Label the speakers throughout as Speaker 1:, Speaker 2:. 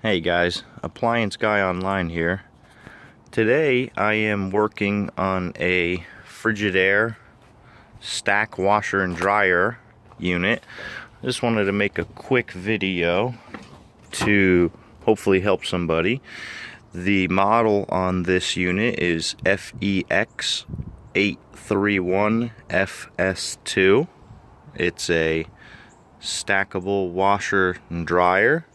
Speaker 1: Hey guys, Appliance Guy Online here. Today I am working on a Frigidaire stack washer and dryer unit. Just wanted to make a quick video to hopefully help somebody. The model on this unit is FEX831FS2. It's a stackable washer and dryer.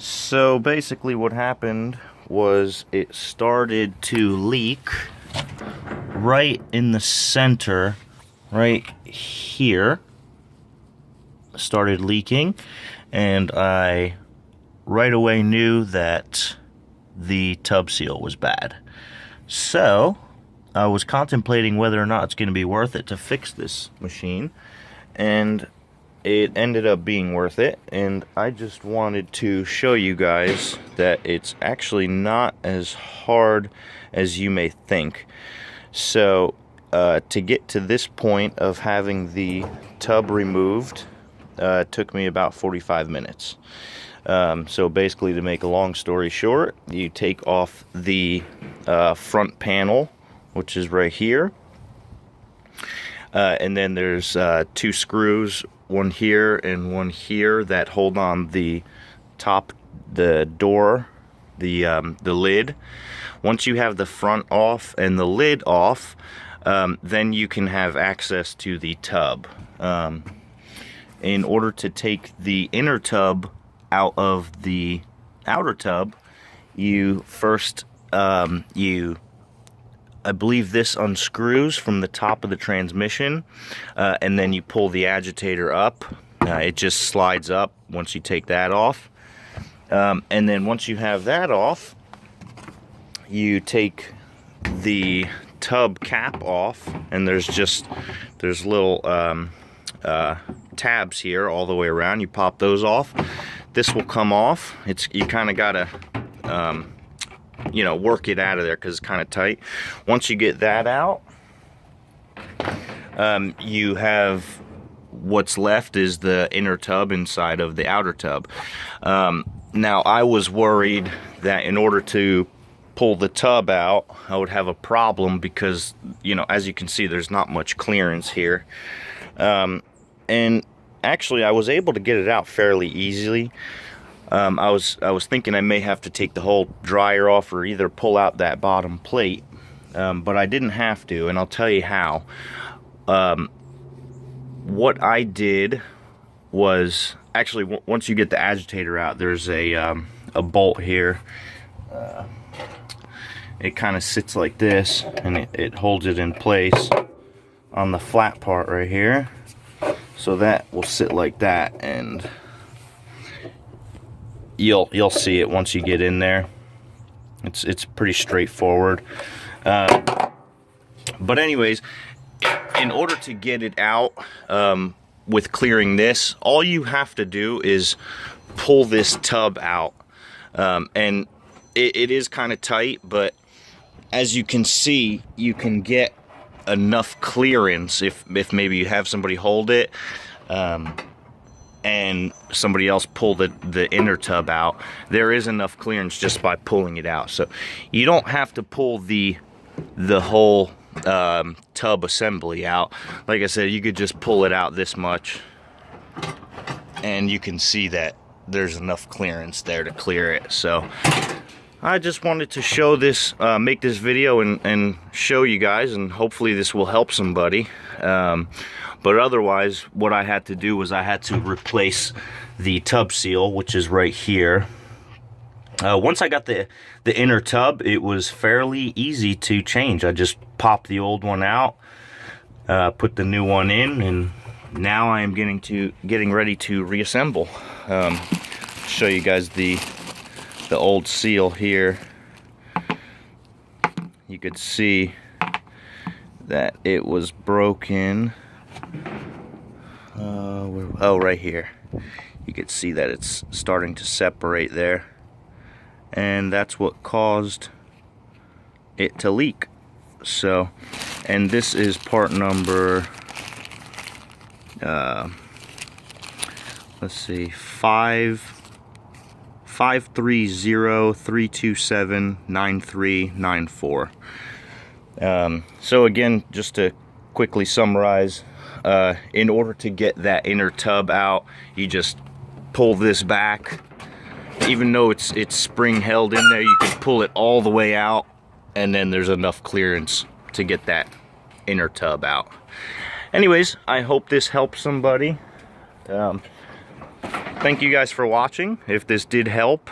Speaker 1: So basically what happened was it started to leak right in the center, right here. Started leaking, and I right away knew that the tub seal was bad. So I was contemplating whether or not it's going to be worth it to fix this machine, and it ended up being worth it. And I just wanted to show you guys that it's actually not as hard as you may think. So to get to this point of having the tub removed took me about 45 minutes. So basically, to make a long story short, you take off the front panel, which is right here, and then there's two screws, one here and one here, that hold on the top, the door, the lid. Once you have the front off and the lid off, then you can have access to the tub. In order to take the inner tub out of the outer tub, you first, I believe this unscrews from the top of the transmission, and then you pull the agitator up. It just slides up once you take that off. And then once you have that off, you take the tub cap off, and there's little tabs here all the way around. You pop those off. This will come off. You kind of gotta work it out of there because it's kind of tight. Once you get that out, you have what's left is the inner tub inside of the outer tub. Now, I was worried that in order to pull the tub out, I would have a problem because, as you can see, there's not much clearance here. And actually, I was able to get it out fairly easily. I was thinking I may have to take the whole dryer off or either pull out that bottom plate, but I didn't have to, and I'll tell you how. What I did was, actually, once you get the agitator out, there's a bolt here. It kind of sits like this, and it holds it in place on the flat part right here. So that will sit like that, and you'll see it once you get in there. It's pretty straightforward. But anyways, in order to get it out with clearing this, all you have to do is pull this tub out. And it is kind of tight, but as you can see, you can get enough clearance if maybe you have somebody hold it, and somebody else pull the inner tub out. There is enough clearance just by pulling it out. So you don't have to pull the whole tub assembly out. Like I said, you could just pull it out this much, and you can see that there's enough clearance there to clear it. So I just wanted to show this, make this video and show you guys, and hopefully this will help somebody. But otherwise, what I had to do was I had to replace the tub seal, which is right here. Once I got the inner tub, it was fairly easy to change. I just popped the old one out, put the new one in, and now I am getting ready to reassemble. Show you guys the old seal here. You could see that it was broken. Right here. You could see that it's starting to separate there, and that's what caused it to leak. So, and this is part number let's see, 5 530-327-9394. So again, just to quickly summarize, in order to get that inner tub out, you just pull this back. Even though it's spring held in there, you can pull it all the way out, and then there's enough clearance to get that inner tub out. Anyways, I hope this helps somebody. Thank you guys for watching. If this did help,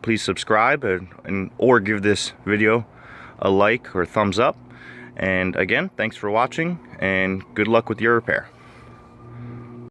Speaker 1: please subscribe or give this video a like or thumbs up. And again, thanks for watching, and good luck with your repair.